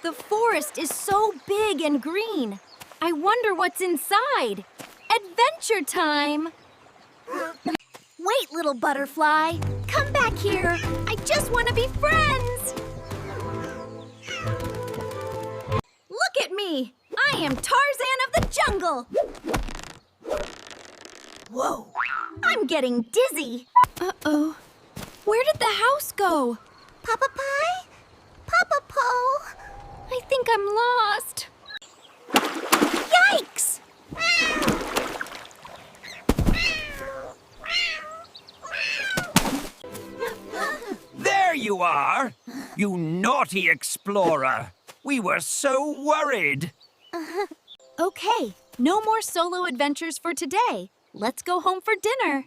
The forest is so big and green. I wonder what's inside. Adventure time! Wait, little butterfly. Come back here. I just want to be friends. Look at me. I am Tarzan of the jungle. Whoa. I'm getting dizzy. Uh-oh. Where did the house go? Papa Pie? Papa Po? I think I'm lost. Yikes! There you are! You naughty explorer! We were so worried! Okay, no more solo adventures for today. Let's go home for dinner.